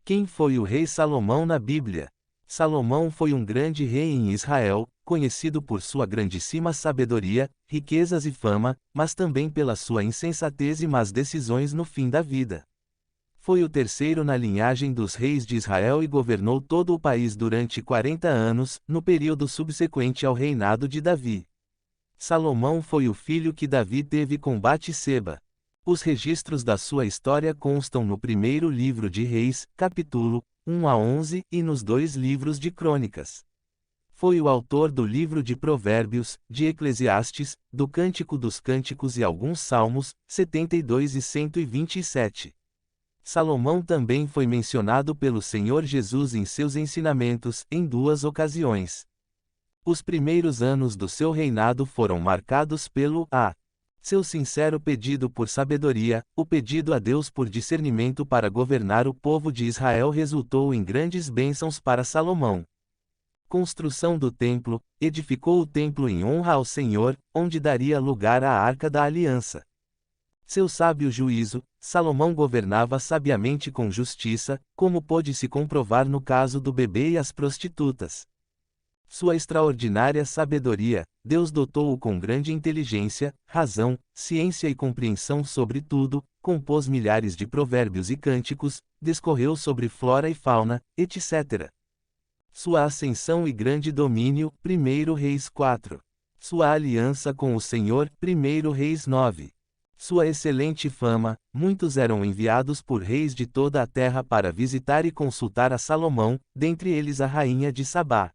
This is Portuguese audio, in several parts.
Quem foi o rei Salomão na Bíblia? Salomão foi um grande rei em Israel, conhecido por sua grandíssima sabedoria, riquezas e fama, mas também pela sua insensatez e más decisões no fim da vida. Foi o terceiro na linhagem dos reis de Israel e governou todo o país durante 40 anos, no período subsequente ao reinado de Davi. Salomão foi o filho que Davi teve com Batseba. Os registros da sua história constam no primeiro livro de Reis, capítulo 1 a 11, e nos 2 livros de Crônicas. Foi o autor do livro de Provérbios, de Eclesiastes, do Cântico dos Cânticos e alguns Salmos, 72 e 127. Salomão também foi mencionado pelo Senhor Jesus em seus ensinamentos, em 2 ocasiões. Os primeiros anos do seu reinado foram marcados pelo seu sincero pedido por sabedoria, o pedido a Deus por discernimento para governar o povo de Israel resultou em grandes bênçãos para Salomão. Construção do templo, edificou o templo em honra ao Senhor, onde daria lugar à Arca da Aliança. Seu sábio juízo, Salomão governava sabiamente com justiça, como pôde se comprovar no caso do bebê e as prostitutas. Sua extraordinária sabedoria, Deus dotou-o com grande inteligência, razão, ciência e compreensão sobre tudo, compôs milhares de provérbios e cânticos, discorreu sobre flora e fauna, etc. Sua ascensão e grande domínio, 1 Reis 4. Sua aliança com o Senhor, 1 Reis 9. Sua excelente fama, muitos eram enviados por reis de toda a terra para visitar e consultar a Salomão, dentre eles a rainha de Sabá.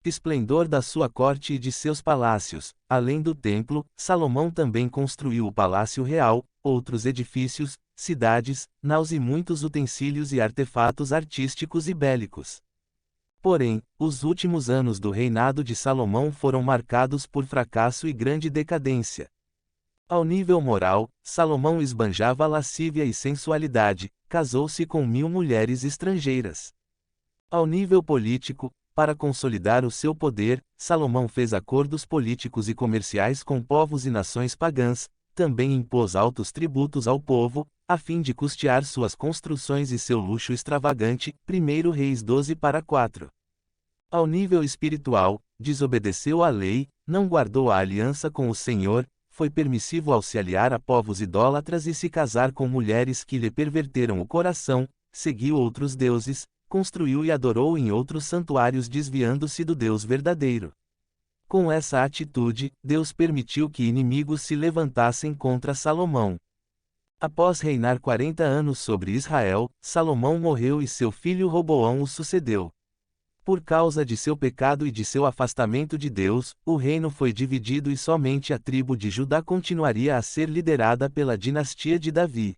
Esplendor da sua corte e de seus palácios, além do templo, Salomão também construiu o Palácio Real, outros edifícios, cidades, naus e muitos utensílios e artefatos artísticos e bélicos. Porém, os últimos anos do reinado de Salomão foram marcados por fracasso e grande decadência. Ao nível moral, Salomão esbanjava lascívia e sensualidade, casou-se com 1000 mulheres estrangeiras. Ao nível político, para consolidar o seu poder, Salomão fez acordos políticos e comerciais com povos e nações pagãs, também impôs altos tributos ao povo, a fim de custear suas construções e seu luxo extravagante, 1 Reis 12:4. Ao nível espiritual, desobedeceu à lei, não guardou a aliança com o Senhor, foi permissivo ao se aliar a povos idólatras e se casar com mulheres que lhe perverteram o coração, seguiu outros deuses, construiu e adorou em outros santuários desviando-se do Deus verdadeiro. Com essa atitude, Deus permitiu que inimigos se levantassem contra Salomão. Após reinar 40 anos sobre Israel, Salomão morreu e seu filho Roboão o sucedeu. Por causa de seu pecado e de seu afastamento de Deus, o reino foi dividido e somente a tribo de Judá continuaria a ser liderada pela dinastia de Davi.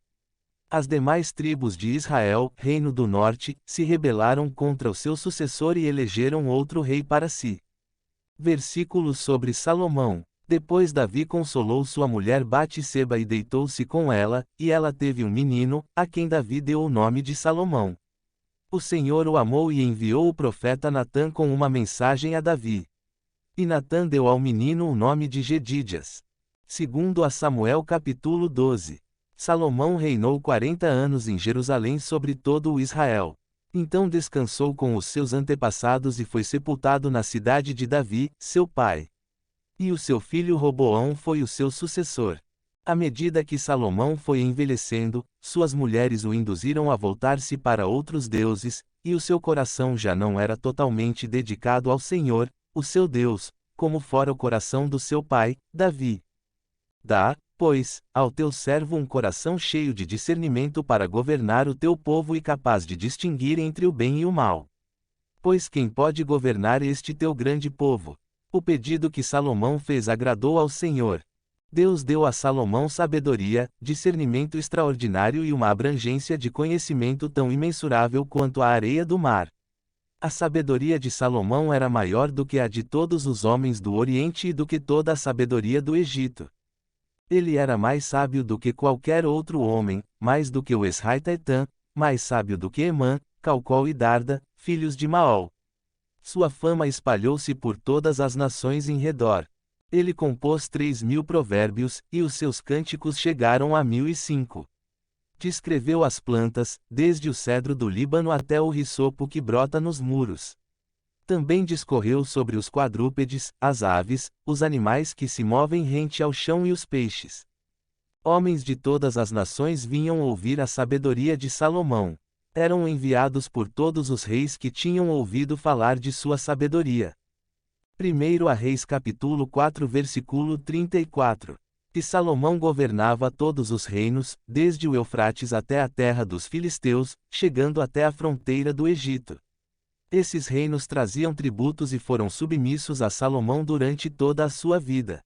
As demais tribos de Israel, Reino do Norte, se rebelaram contra o seu sucessor e elegeram outro rei para si. Versículos sobre Salomão. Depois Davi consolou sua mulher Batseba e deitou-se com ela, e ela teve um menino, a quem Davi deu o nome de Salomão. O Senhor o amou e enviou o profeta Natã com uma mensagem a Davi. E Natã deu ao menino o nome de Jedídias. Segundo a Samuel capítulo 12. Salomão reinou 40 anos em Jerusalém sobre todo o Israel. Então descansou com os seus antepassados e foi sepultado na cidade de Davi, seu pai. E o seu filho Roboão foi o seu sucessor. À medida que Salomão foi envelhecendo, suas mulheres o induziram a voltar-se para outros deuses, e o seu coração já não era totalmente dedicado ao Senhor, o seu Deus, como fora o coração do seu pai, Davi. Dá, pois, ao teu servo um coração cheio de discernimento para governar o teu povo e capaz de distinguir entre o bem e o mal. Pois quem pode governar este teu grande povo? O pedido que Salomão fez agradou ao Senhor. Deus deu a Salomão sabedoria, discernimento extraordinário e uma abrangência de conhecimento tão imensurável quanto a areia do mar. A sabedoria de Salomão era maior do que a de todos os homens do Oriente e do que toda a sabedoria do Egito. Ele era mais sábio do que qualquer outro homem, mais do que o Esraita Etã, mais sábio do que Emã, Calcol e Darda, filhos de Maol. Sua fama espalhou-se por todas as nações em redor. Ele compôs 3.000 provérbios, e os seus cânticos chegaram a 1.005. Descreveu as plantas, desde o cedro do Líbano até o hisopo que brota nos muros. Também discorreu sobre os quadrúpedes, as aves, os animais que se movem rente ao chão e os peixes. Homens de todas as nações vinham ouvir a sabedoria de Salomão. Eram enviados por todos os reis que tinham ouvido falar de sua sabedoria. 1 Reis capítulo 4 versículo 34. E Salomão governava todos os reinos, desde o Eufrates até a terra dos filisteus, chegando até a fronteira do Egito. Esses reinos traziam tributos e foram submissos a Salomão durante toda a sua vida.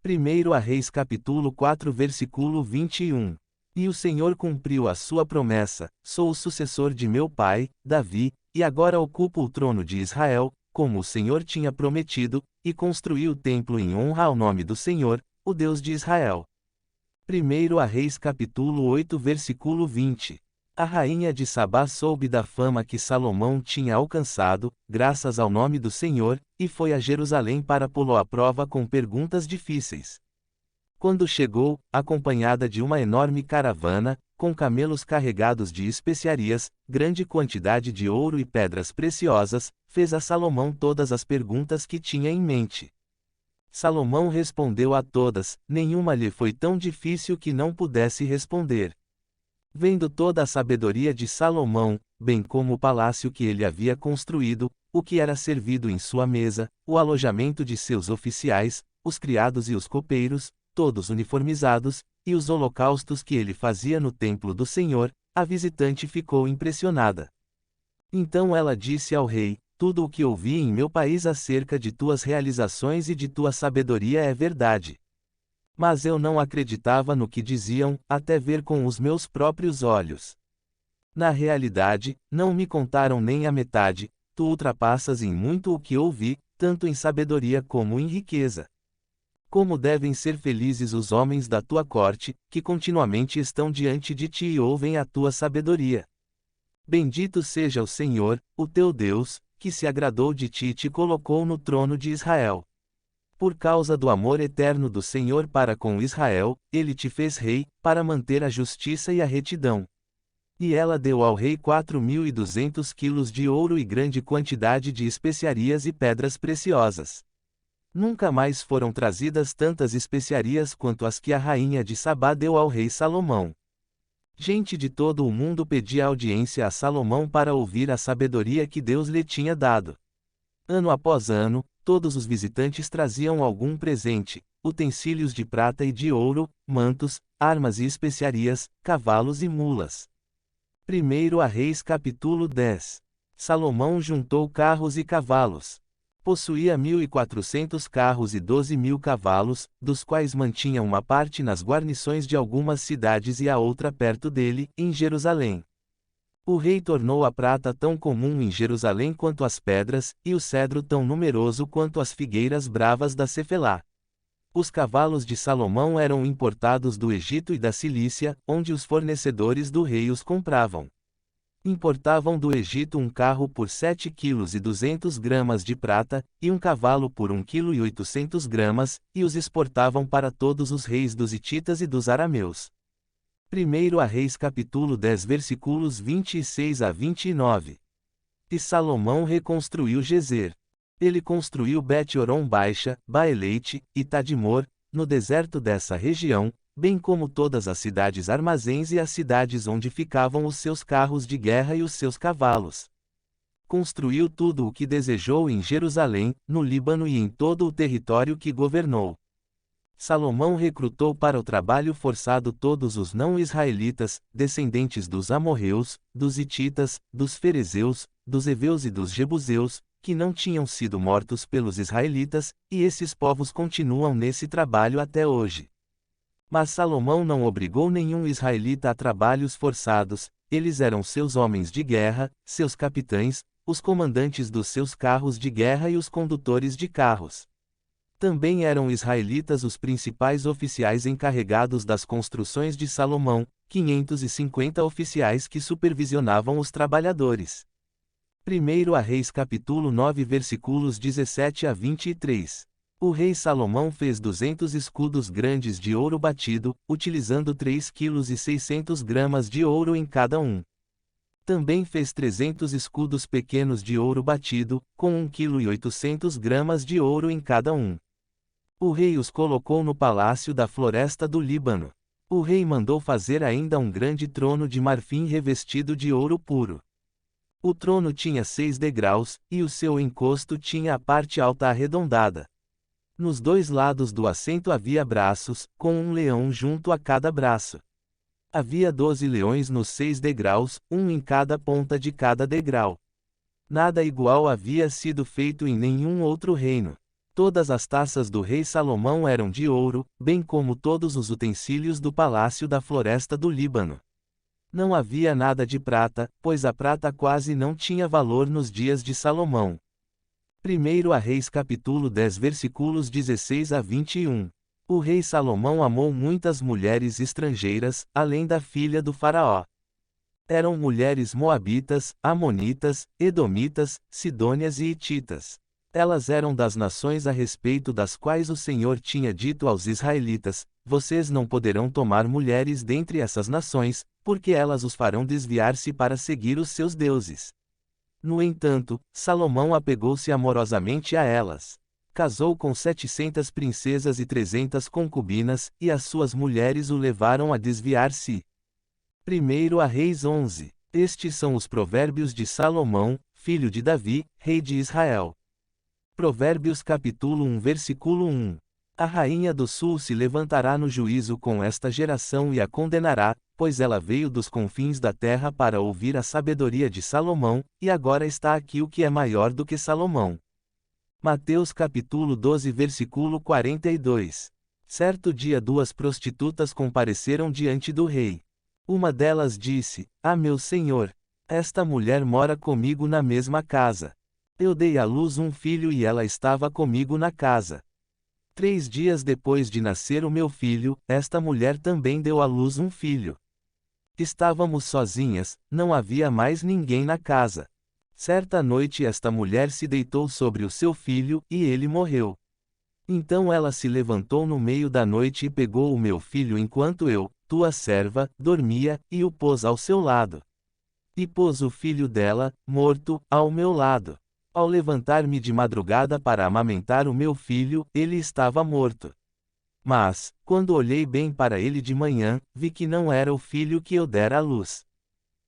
1 Reis capítulo 4 versículo 21. E o Senhor cumpriu a sua promessa: sou o sucessor de meu pai, Davi, e agora ocupo o trono de Israel, como o Senhor tinha prometido, e construí o templo em honra ao nome do Senhor, o Deus de Israel. 1 Reis capítulo 8 versículo 20. A rainha de Sabá soube da fama que Salomão tinha alcançado, graças ao nome do Senhor, e foi a Jerusalém para pô-lo à prova com perguntas difíceis. Quando chegou, acompanhada de uma enorme caravana, com camelos carregados de especiarias, grande quantidade de ouro e pedras preciosas, fez a Salomão todas as perguntas que tinha em mente. Salomão respondeu a todas, nenhuma lhe foi tão difícil que não pudesse responder. Vendo toda a sabedoria de Salomão, bem como o palácio que ele havia construído, o que era servido em sua mesa, o alojamento de seus oficiais, os criados e os copeiros, todos uniformizados, e os holocaustos que ele fazia no templo do Senhor, a visitante ficou impressionada. Então ela disse ao rei: tudo o que ouvi em meu país acerca de tuas realizações e de tua sabedoria é verdade. Mas eu não acreditava no que diziam, até ver com os meus próprios olhos. Na realidade, não me contaram nem a metade, tu ultrapassas em muito o que ouvi, tanto em sabedoria como em riqueza. Como devem ser felizes os homens da tua corte, que continuamente estão diante de ti e ouvem a tua sabedoria. Bendito seja o Senhor, o teu Deus, que se agradou de ti e te colocou no trono de Israel. Por causa do amor eterno do Senhor para com Israel, ele te fez rei, para manter a justiça e a retidão. E ela deu ao rei 4.200 quilos de ouro e grande quantidade de especiarias e pedras preciosas. Nunca mais foram trazidas tantas especiarias quanto as que a rainha de Sabá deu ao rei Salomão. Gente de todo o mundo pedia audiência a Salomão para ouvir a sabedoria que Deus lhe tinha dado. Ano após ano, todos os visitantes traziam algum presente, utensílios de prata e de ouro, mantos, armas e especiarias, cavalos e mulas. 1 Reis capítulo 10. Salomão juntou carros e cavalos. Possuía 1.400 carros e 12.000 cavalos, dos quais mantinha uma parte nas guarnições de algumas cidades e a outra perto dele, em Jerusalém. O rei tornou a prata tão comum em Jerusalém quanto as pedras, e o cedro tão numeroso quanto as figueiras bravas da Cefelá. Os cavalos de Salomão eram importados do Egito e da Cilícia, onde os fornecedores do rei os compravam. Importavam do Egito um carro por 7,2 kg de prata, e um cavalo por 1,8 kg, e os exportavam para todos os reis dos hititas e dos arameus. 1 Reis capítulo 10 versículos 26 a 29. E Salomão reconstruiu Gezer. Ele construiu Bet-Horon Baixa, Baeleite, e Tadmor, no deserto dessa região, bem como todas as cidades armazéns e as cidades onde ficavam os seus carros de guerra e os seus cavalos. Construiu tudo o que desejou em Jerusalém, no Líbano e em todo o território que governou. Salomão recrutou para o trabalho forçado todos os não-israelitas, descendentes dos amorreus, dos hititas, dos ferezeus, dos heveus e dos jebuseus, que não tinham sido mortos pelos israelitas, e esses povos continuam nesse trabalho até hoje. Mas Salomão não obrigou nenhum israelita a trabalhos forçados, eles eram seus homens de guerra, seus capitães, os comandantes dos seus carros de guerra e os condutores de carros. Também eram israelitas os principais oficiais encarregados das construções de Salomão, 550 oficiais que supervisionavam os trabalhadores. 1 Reis capítulo 9 versículos 17 a 23. O rei Salomão fez 200 escudos grandes de ouro batido, utilizando 3,6 kg de ouro em cada um. Também fez 300 escudos pequenos de ouro batido, com 1,8 kg de ouro em cada um. O rei os colocou no palácio da floresta do Líbano. O rei mandou fazer ainda um grande trono de marfim revestido de ouro puro. O trono tinha 6 degraus, e o seu encosto tinha a parte alta arredondada. Nos 2 lados do assento havia braços, com um leão junto a cada braço. Havia 12 leões nos 6 degraus, um em cada ponta de cada degrau. Nada igual havia sido feito em nenhum outro reino. Todas as taças do rei Salomão eram de ouro, bem como todos os utensílios do palácio da floresta do Líbano. Não havia nada de prata, pois a prata quase não tinha valor nos dias de Salomão. 1 Reis capítulo 10 versículos 16 a 21. O rei Salomão amou muitas mulheres estrangeiras, além da filha do faraó. Eram mulheres moabitas, amonitas, edomitas, sidônias e hititas. Elas eram das nações a respeito das quais o Senhor tinha dito aos israelitas: vocês não poderão tomar mulheres dentre essas nações, porque elas os farão desviar-se para seguir os seus deuses. No entanto, Salomão apegou-se amorosamente a elas. Casou com 700 princesas e 300 concubinas, e as suas mulheres o levaram a desviar-se. 1 Reis 11. Estes são os provérbios de Salomão, filho de Davi, rei de Israel. Provérbios capítulo 1 versículo 1. A rainha do sul se levantará no juízo com esta geração e a condenará, pois ela veio dos confins da terra para ouvir a sabedoria de Salomão, e agora está aqui o que é maior do que Salomão. Mateus capítulo 12 versículo 42. Certo dia 2 prostitutas compareceram diante do rei. Uma delas disse: Ah, meu senhor, esta mulher mora comigo na mesma casa. Eu dei à luz um filho e ela estava comigo na casa. 3 dias depois de nascer o meu filho, esta mulher também deu à luz um filho. Estávamos sozinhas, não havia mais ninguém na casa. Certa noite esta mulher se deitou sobre o seu filho, e ele morreu. Então ela se levantou no meio da noite e pegou o meu filho enquanto eu, tua serva, dormia, e o pôs ao seu lado. E pôs o filho dela, morto, ao meu lado. Ao levantar-me de madrugada para amamentar o meu filho, ele estava morto. Mas, quando olhei bem para ele de manhã, vi que não era o filho que eu dera à luz.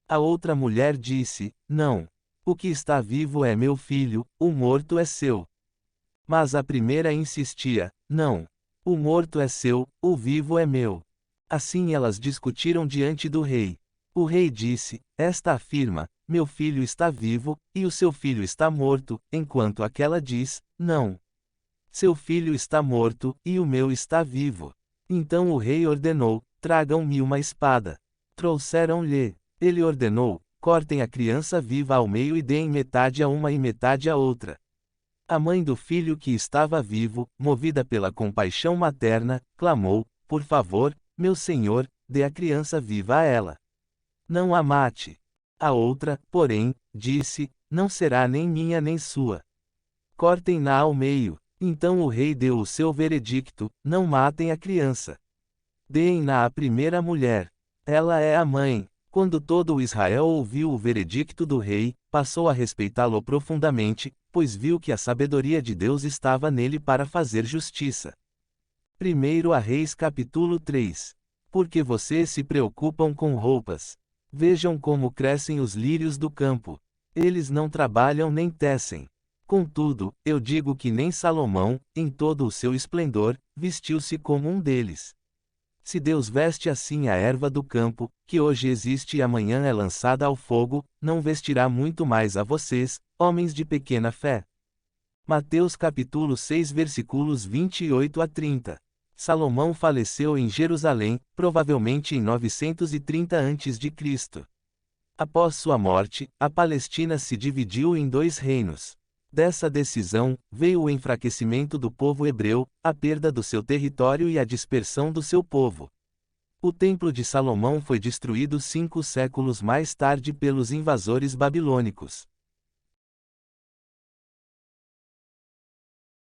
A outra mulher disse: Não. O que está vivo é meu filho, o morto é seu. Mas a primeira insistia: Não. O morto é seu, o vivo é meu. Assim elas discutiram diante do rei. O rei disse: Esta afirma: Meu filho está vivo, e o seu filho está morto, enquanto aquela diz: Não. Seu filho está morto, e o meu está vivo. Então o rei ordenou: Tragam-me uma espada. Trouxeram-lhe. Ele ordenou: Cortem a criança viva ao meio e deem metade a uma e metade a outra. A mãe do filho que estava vivo, movida pela compaixão materna, clamou: Por favor, meu senhor, dê a criança viva a ela. Não a mate. A outra, porém, disse: Não será nem minha nem sua. Cortem-na ao meio. Então o rei deu o seu veredicto: Não matem a criança. Deem-na à primeira mulher. Ela é a mãe. Quando todo o Israel ouviu o veredicto do rei, passou a respeitá-lo profundamente, pois viu que a sabedoria de Deus estava nele para fazer justiça. 1 Reis capítulo 3. Porque vocês se preocupam com roupas. Vejam como crescem os lírios do campo. Eles não trabalham nem tecem. Contudo, eu digo que nem Salomão, em todo o seu esplendor, vestiu-se como um deles. Se Deus veste assim a erva do campo, que hoje existe e amanhã é lançada ao fogo, não vestirá muito mais a vocês, homens de pequena fé. Mateus capítulo 6 versículos 28 a 30. Salomão faleceu em Jerusalém, provavelmente em 930 a.C. Após sua morte, a Palestina se dividiu em 2 reinos. Dessa decisão, veio o enfraquecimento do povo hebreu, a perda do seu território e a dispersão do seu povo. O Templo de Salomão foi destruído 5 séculos mais tarde pelos invasores babilônicos.